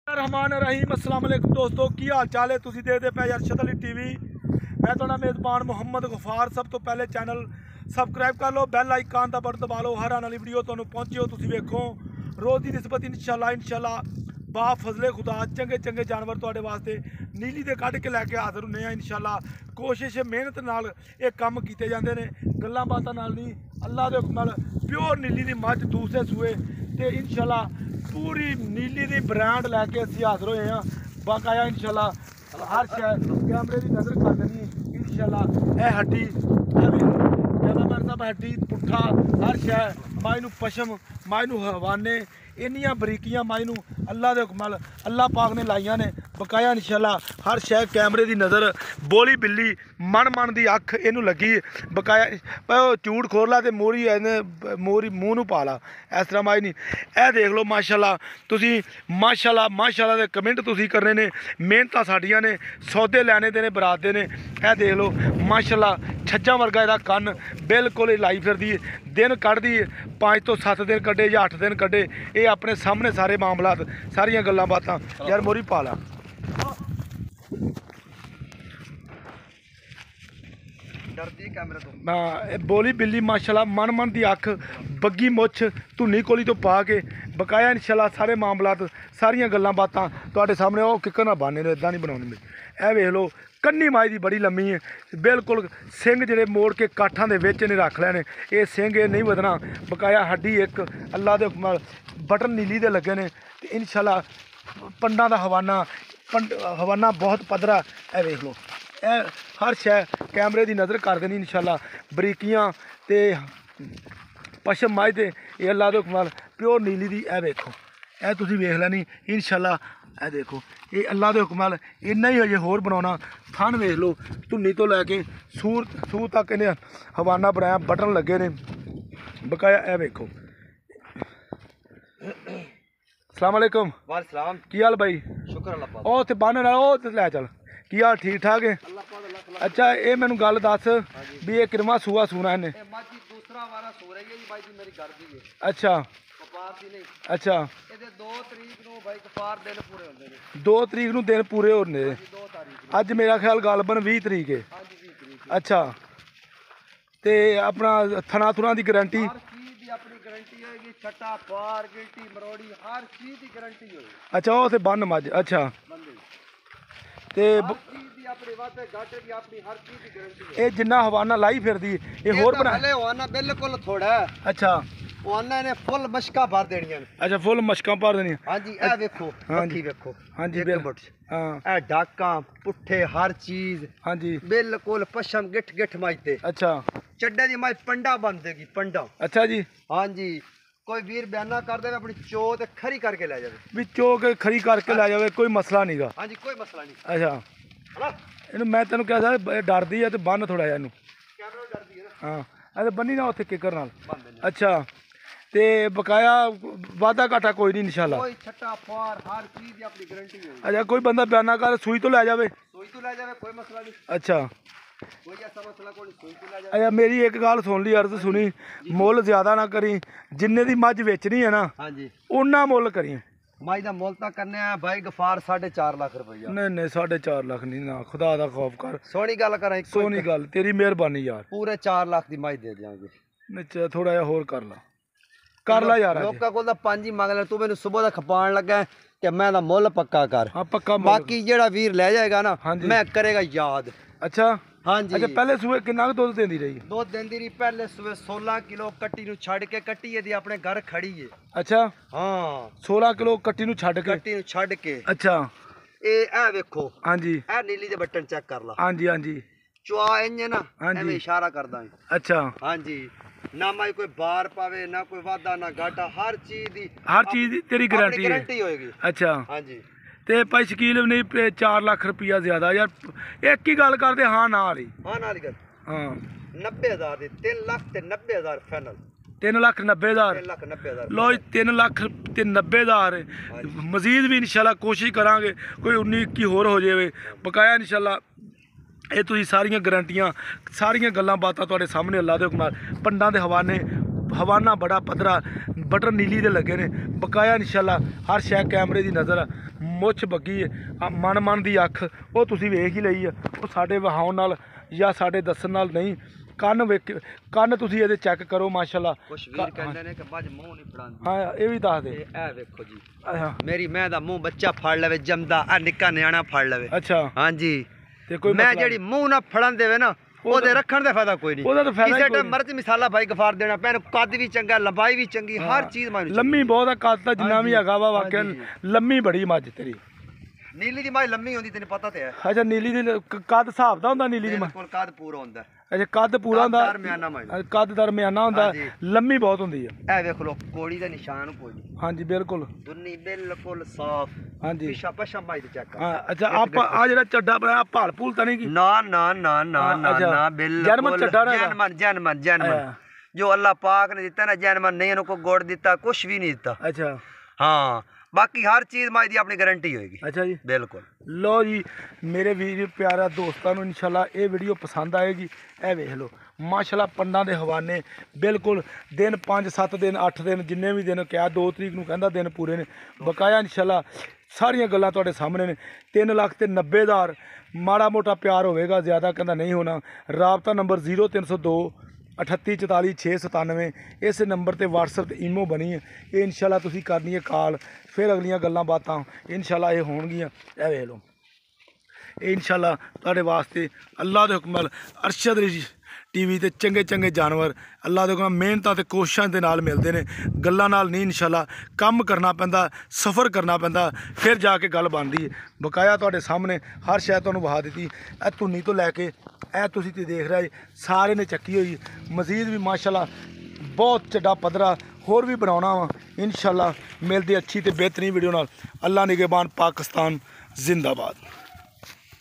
रहमान रहीम अस्सलाम वालेकुम दोस्तों की हाल चाल है तुसी देखते पे अरशद अली टीवी। मैं थोड़ा मेज़बान मुहम्मद गफार। सब तो पहले चैनल सबसक्राइब कर लो, बैल आइकन का बटन दबा लो, हर आने वाली वीडियो तुहानू पहुंचे हो तुसी वेखो। रोज़ की निस्बत इंशाल्लाह बा फजले खुदा चंगे चंगे जानवर तुहाडे वास्ते नीली दे कढ़ के लैके हाज़र हुन्ने आ। इंशाल्लाह कोशिश मेहनत नाल ये काम कीते जांदे ने, गल्लां बातां नाल नहीं। अल्लाह दे हुक्म नाल प्योर नीली दी मझ दूसरे सूए ते इंशाल्लाह पूरी नीली दी ब्रांड लैके असीं हाज़र होए हैं। बाकाया इंशाल्लाह हर शै कैमरे की नज़र कर देनी इंशाल्लाह। यह हड्डी कैमरामैन साहब हड्डी पुट्ठा हर शै माई नू पशम माई नू हवाने इन्नियां बरीकियां माई नू अल्लाह दे हुक्म नाल अल्लाह पाक ने लाइयां ने। बकाया इंशाल्लाह हर शै कैमरे की नज़र। बोली बिल्ली मन की अख इनू लगी बकाया झूठ खोरला तो मोरी मोरी मूँह नू पा ला, इस तरह माई नहीं। यह देख लो माशाल्लाह तुसी माशाल्लाह दे कमेंट तुसी करने ने, मेहनत साडियां ने, सौदे लैने दे ने बरात दे ने। यह देख लो माशाल्लाह छज्जा वर्गा इहदा कन्न बिल्कुल लाई फिरदी दिन कढ़दी 5 तो 7 दिन कड्डे या 8 दिन कड्डे। ये अपने सामने सारे मामलात सारियां गल्लां बातां यार मोरी पा ला। बोली बिल्ली माशाल्लाह मन की अख बग्गी मुछ धुनी कोली तो पा के बकाया इंशाल्लाह सारे मामलात सारियां गल्लां बातां तुहाडे सामने। वो किकर ना बाने ने इदां नहीं बनाउणी। ए वेख लो कन्नी माई दी बड़ी लम्मी है बिल्कुल। सिंग जिहड़े मोड़ के काठां दे विच ने रख लैने, ये सिंग ये नहीं बदना। बकाया हड्डी एक अल्लाह दे हुक्म नाल बटन नीली दे लगे ने ते इंशाल्लाह पंडां दा हवाना बहुत पद्धरा। ए वेख लो ए हर शै कैमरे की नज़र कर देनी इंशाल्लाह। बरीकियां ते पशम माई ते ये अल्लाह दे हुक्म नाल प्योर नीली दी। ए वेखो ए तुसीं वेख लैनी इंशाल्लाह। ए देखो ये अल्लाह के हुक्म नाल इन्ना ही अजे होर बनाना। थन वेख लो धुनी तो लैके सूर तक इन्हें हवाना बनाया, बटन लगे ने। बकाया ए वेखो। अस्सलाम वालेकुम। वालेकुम की हाल भाई? शुक्र अल्लाह पाक। ओ ते बाने ला ओ ते लै चल की हाल ठीक ठाक है? अच्छा ये मैनू गल दस भी ये किरवा सूआ सूना इन्हें? दूसरा वारा सो रही है जी भाई जी मेरी घर दी है। अच्छा अच्छा 2 तरीक नूं भाई कफार दिन पूरे होंदे ने। 2 तरीक नूं दिन पूरे होने। 2 तारीख अज मेरा ख्याल गालबन 20 तरीक है। हां जी 20 तरीक। अच्छा ते अपना थना थुना की गारंटी? हर चीज की अपनी गारंटी होगी। छट्टा पार गिल्टी मरोड़ी हर चीज की गारंटी होगी। अच्छा वो ते बन मज। अच्छा बंदे ते हर चीज की अपनी वाटे घाटे की अपनी हर चीज की गारंटी है। ये जिन्ना हवाना लाई फिरदी ये होर बना हले हवाना बिल्कुल थोड़ा है। अच्छा हवाना ने फुल मशका भर देनियां ने। अच्छा फुल मशकां भर देनी। हां जी ए देखो अखी देखो। हां जी बिल्कुल। हाँ ए डाका पुट्ठे हर चीज। हाँ जी बिल्कुल पशम गिठ माइते। अच्छा चड्डे दी माई पंडा बन देगी पंडा। अच्छा जी हाँ जी कोई वीर बयाना कर दे अपनी चो ते खरी करके ले जावे। भी चौक खरी करके लै जावे कोई मसला नहीं गा। हाँ जी कोई मसला नहीं। अच्छा इनू मैं तेन क्या था डरदी है तो बन थोड़ा जा इनू। कैमरा डरदी है ना। हाँ बन्नी ना उत्थे किकर नाल। बंद ने। अच्छा ते बकाया वादा घाटा कोई नहीं इंशाल्लाह। कोई छट्टा पार हर चीज की अपनी गारंटी है। अच्छा कोई बंदा बयाना कर सुई तो लै जावे। सोई तो ले जावे कोई मसला नहीं। अच्छा कोई ऐसा मसला कोई नहीं, सोई तो ले जावे। अच्छा मेरी एक गल सुन ली अर्ज सुनी, मुल ज्यादा ना करी, जिन्ने दी मझ बेचनी है ना हाँ जी उन्ना मुल करी। माई दा मोल तक करने आ भाई गफार 4.5 लाख रुपया। नहीं 4.5 लाख नहीं ना, खुदा दा खौफ कर। सोनी गल करा सोनी गल तेरी मेहरबानी यार। पूरे 4 लाख दी माई दे देंगे। नहीं थोड़ा जा होर कर ला यार। लोकां कोल दा 5 ही मंग ले, तू मैनू सुबह दा खपान लगा है कि मैं दा मुल पक्का कर। हाँ पक्का मुल। बाकी जेड़ा वीर ले जाएगा ना हाँ जी। मैं करेगा याद। अच्छा हाँ जी अच्छा पहले सुबह कितना दुध देंदी रही? दुध देंदी रही पहले सुबह 16 किलो कट्टी नू छड़ के। कट्टी यदि अपने घर खड़ी है। अच्छा हाँ 16 किलो कट्टी नू छड़ के। कट्टी नू छड़ के। अच्छा ए वेखो। हाँ जी ए नीली दे बटन चेक कर ला। हाँ जी हाँ जी चुआ इंज ना हाँ जी। एवें इशारा करदा है। अच्छा हाँ जी ना माई कोई बार पावे ना कोई वादा ना घाटा हर चीज दी तेरी गारंटी है। गारंटी होएगी। अच्छा हाँ जी ते भाई शकील नहीं 4 लाख रुपया ज्यादा यार एक ही गल करते हाँ ना वाली। हाँ नाली गल हाँ 90,000 दी 3 लाख ते 90,000 फाइनल। 3,90,000 3,90,000 लो 3,90,000 मजीद भी इंशाल्लाह कोशिश करांगे कोई 19-21 होर हो जाए बकाया इंशाल्लाह। ये तुसीं सारियां गारंटियां सारियां गल्लां बातां तुहाडे सामने अल्लाह दे हुक्म नाल पंडां दे हवाने ਹਵਾਨਾ ਬੜਾ ਪੱਧਰਾ, ਬਟਨ ਨੀਲੀ ਦੇ ਲੱਗੇ ਨੇ ਬਕਾਇਆ ਇਨਸ਼ਾਅੱਲਾ। ਹਰ ਸ਼ੈ ਕੈਮਰੇ ਦੀ ਨਜ਼ਰ, ਮੁੱਛ ਬੱਗੀ, ਮਨ ਦੀ ਅੱਖ ਉਹ ਤੁਸੀਂ ਵੇਖ ਹੀ ਲਈ ਆ। ਉਹ ਸਾਡੇ ਵਿਖਾਉਣ ਨਾਲ ਜਾਂ ਸਾਡੇ ਦੱਸਣ ਨਾਲ ਨਹੀਂ, ਕੰਨ ਵੇਖ, ਕੰਨ ਤੁਸੀਂ ਇਹਦੇ ਚੈੱਕ ਕਰੋ ਮਾਸ਼ਾਅੱਲਾ। ਕੁਛ ਵੀਰ ਕਹਿੰਦੇ ਨੇ ਕਿ ਬੱਜ ਮੂੰਹ ਨਹੀਂ ਫੜਾਉਂਦੀ। ਹਾਂ ਇਹ ਵੀ ਦੱਸ ਦੇ। ਇਹ ਵੇਖੋ ਜੀ, ਅੱਛਾ ਮੇਰੀ ਮੈਂ ਦਾ ਮੂੰਹ ਬੱਚਾ ਫੜ ਲਵੇ ਜੰਮਦਾ, ਆ ਨਿੱਕਾ ਨਿਆਣਾ ਫੜ ਲਵੇ। ਅੱਛਾ ਹਾਂਜੀ ਤੇ ਕੋਈ ਮੈਂ ਮਸਲਾ ਜਿਹੜੀ ਮੂੰਹ ਨਾ ਫੜਨ ਦੇਵੇ ਨਾ ਉਹਦੇ ਰੱਖਣ ਦਾ ਫਾਇਦਾ ਕੋਈ ਨਹੀਂ। ਉਹਦਾ ਤਾਂ ਫਾਇਦਾ ਕਿਸੇ ਹੀ ਕੋਈ ਟਾਈਮ ਮਰਚ ਮਸਾਲਾ ਭਾਈ ਗਫਾਰ ਦੇਣਾ ਪੈਣ, ਕੱਦ ਵੀ ਚੰਗਾ, ਲੰਬਾਈ ਵੀ ਚੰਗੀ, ਹਰ ਚੀਜ਼ ਮੈਨੂੰ ਲੰਮੀ ਬਹੁਤ ਆ, ਕੱਦ ਤਾਂ ਜਿੰਨਾ ਵੀ ਹੈਗਾ ਵਾ ਵਾਕਿਆ ਲੰਮੀ ਬੜੀ ਮੱਝ ਤੇਰੀ। ਨੀਲੀ ਦੀ ਮਾਈ ਲੰਮੀ ਹੁੰਦੀ ਤੈਨੂੰ ਪਤਾ ਤੇ ਹੈ। ਅੱਛਾ ਨੀਲੀ ਦੀ ਕੱਦ ਹਿਸਾਬ ਦਾ ਹੁੰਦਾ ਨੀਲੀ ਦੀ ਮੱਝ? ਬਿਲਕੁਲ ਕੱਦ ਪੂਰਾ ਹੁੰਦਾ। ਅੱਛਾ ਕੱਦ ਪੂਰਾ ਹੁੰਦਾ, ਦਰਮਿਆਨਾ ਮਾਈ, ਕੱਦ ਦਰਮਿਆਨਾ ਹੁੰਦਾ, ਹਾਂਜੀ। ਲੰਮੀ ਬਹੁਤ ਹੁੰਦੀ ਆ। ਇਹ ਵੇਖ ਲੋ ਕੋੜੀ ਦਾ ਨਿਸ਼ਾਨ ਕੋਈ ਨਹੀਂ। ਹਾਂਜੀ ਬਿਲਕੁਲ ਦੁੰਨੀ ਬਿਲਕੁਲ ਸਾਫ। ਹਾਂਜੀ ਪਿਛਾ ਪਛਾ ਮਾਈ ਦੇ ਚੈੱਕ ਹਾਂ। ਅੱਛਾ ਆਪਾਂ ਆ ਜਿਹੜਾ ਚੱਡਾ ਬਣਾਇਆ ਭਾਲ ਭੂਲ ਤਾਂ ਨਹੀਂ ਕੀ? ਨਾ ਨਾ ਨਾ ਨਾ ਨਾ ਨਾ ਬਿਲਕੁਲ ਜਨਮਨ ਚੱਡਾ ਨਾ ਜਨਮਨ ਜਨਮਨ ਜਨਮਨ ਜੋ ਅੱਲਾਹ ਪਾਕ ਨੇ ਦਿੱਤਾ ਨਾ, ਜਨਮਨ ਨਹੀਂ ਇਹਨੂੰ ਕੋਈ ਗੁੜ ਦਿੱਤਾ, ਕੁਛ ਵੀ ਨਹੀਂ ਦਿੱਤਾ। ਅੱਛਾ ਹਾਂ ਬਾਕੀ ਹਰ ਚੀਜ਼ ਮਾਈ ਦੀ ਆਪਣੀ ਗਾਰੰਟੀ ਹੋਏਗੀ। ਅੱਛਾ ਜੀ ਬਿਲਕੁਲ। ਲੋ ਜੀ ਮੇਰੇ ਵੀਰ ਪਿਆਰਾ ਦੋਸਤਾਂ ਨੂੰ ਇਨਸ਼ਾਅੱਲਾ ਇਹ ਵੀਡੀਓ ਪਸੰਦ ਆਏਗੀ। ਇਹ ਵੇਖ ਲਓ ਮਾਸ਼ਾਅੱਲਾ ਪੰਡਾਂ ਦੇ ਹਵਾਨੇ ਬਿਲਕੁਲ, ਦਿਨ 5-7 ਦਿਨ 8 ਦਿਨ ਜਿੰਨੇ ਵੀ ਦਿਨ ਕਿਹਾ, 2 ਤਰੀਕ ਨੂੰ ਕਹਿੰਦਾ ਦਿਨ ਪੂਰੇ ਨੇ ਬਕਾਇਆ ਇਨਸ਼ਾਅੱਲਾ। ਸਾਰੀਆਂ ਗੱਲਾਂ ਤੁਹਾਡੇ ਸਾਹਮਣੇ ਨੇ। 3,90,000 ਮਾੜਾ ਮੋਟਾ ਪਿਆਰ ਹੋਵੇਗਾ, ਜ਼ਿਆਦਾ ਕਹਿੰਦਾ ਨਹੀਂ ਹੋਣਾ। ਰਾਬਤਾ ਨੰਬਰ 0302 38 44 697, ਇਸ ਨੰਬਰ ਤੇ WhatsApp ਤੇ ਈਮੋ ਬਣੀ ਹੈ। ਇਹ ਇਨਸ਼ਾਅੱਲਾ ਤੁਸੀਂ ਕਰਨੀ ਹੈ ਕਾਲ, ਫਿਰ ਅਗਲੀਆਂ ਗੱਲਾਂ ਬਾਤਾਂ ਇਨਸ਼ਾਅੱਲਾ ਇਹ ਹੋਣਗੀਆਂ। ਇਹ ਵੇਖ ਲਓ ਇਹ ਇਨਸ਼ਾਅੱਲਾ ਤੁਹਾਡੇ ਵਾਸਤੇ ਅੱਲਾਹ ਦੇ ਹੁਕਮ ਨਾਲ ਅਰਸ਼ਦ ਟੀਵੀ ਤੇ ਚੰਗੇ ਚੰਗੇ ਜਾਨਵਰ ਅੱਲਾਹ ਦੇ ਹੁਕਮ ਮਿਹਨਤਾਂ ਤੇ ਕੋਸ਼ਿਸ਼ਾਂ ਦੇ ਨਾਲ ਮਿਲਦੇ ਨੇ, ਗੱਲਾਂ ਨਾਲ ਨਹੀਂ। ਇਨਸ਼ਾਅੱਲਾ ਕੰਮ ਕਰਨਾ ਪੈਂਦਾ, ਸਫ਼ਰ ਕਰਨਾ ਪੈਂਦਾ, ਫਿਰ ਜਾ ਕੇ ਗੱਲ ਬਣਦੀ ਹੈ। ਬਕਾਇਆ ਤੁਹਾਡੇ ਸਾਹਮਣੇ ਹਰ ਸ਼ੈ ਤੁਹਾਨੂੰ ਵਹਾ ਦਿੱਤੀ। ਇਹ ਧੁੰਨੀ ਤੋਂ ਲੈ ਕੇ ਇਹ ਤੁਸੀਂ ਤੇ ਦੇਖ ਰਹੇ ਸਾਰੇ ਨੇ ਚੱਕੀ ਹੋਈ। ਮਜ਼ੀਦ ਵੀ ਮਾਸ਼ਾਅੱਲਾ ਬਹੁਤ ਚੱਡਾ ਪੱਧਰਾ ਹੋਰ ਵੀ ਬਣਾਉਣਾ ਵਾ ਇਨਸ਼ਾਅੱਲਾ। ਮਿਲਦੀ ਅੱਛੀ ਤੇ ਬਿਹਤਰੀਨ ਵੀਡੀਓ ਨਾਲ। ਅੱਲਾ ਨਿਗਹਿਬਾਨ, ਪਾਕਿਸਤਾਨ ਜ਼ਿੰਦਾਬਾਦ।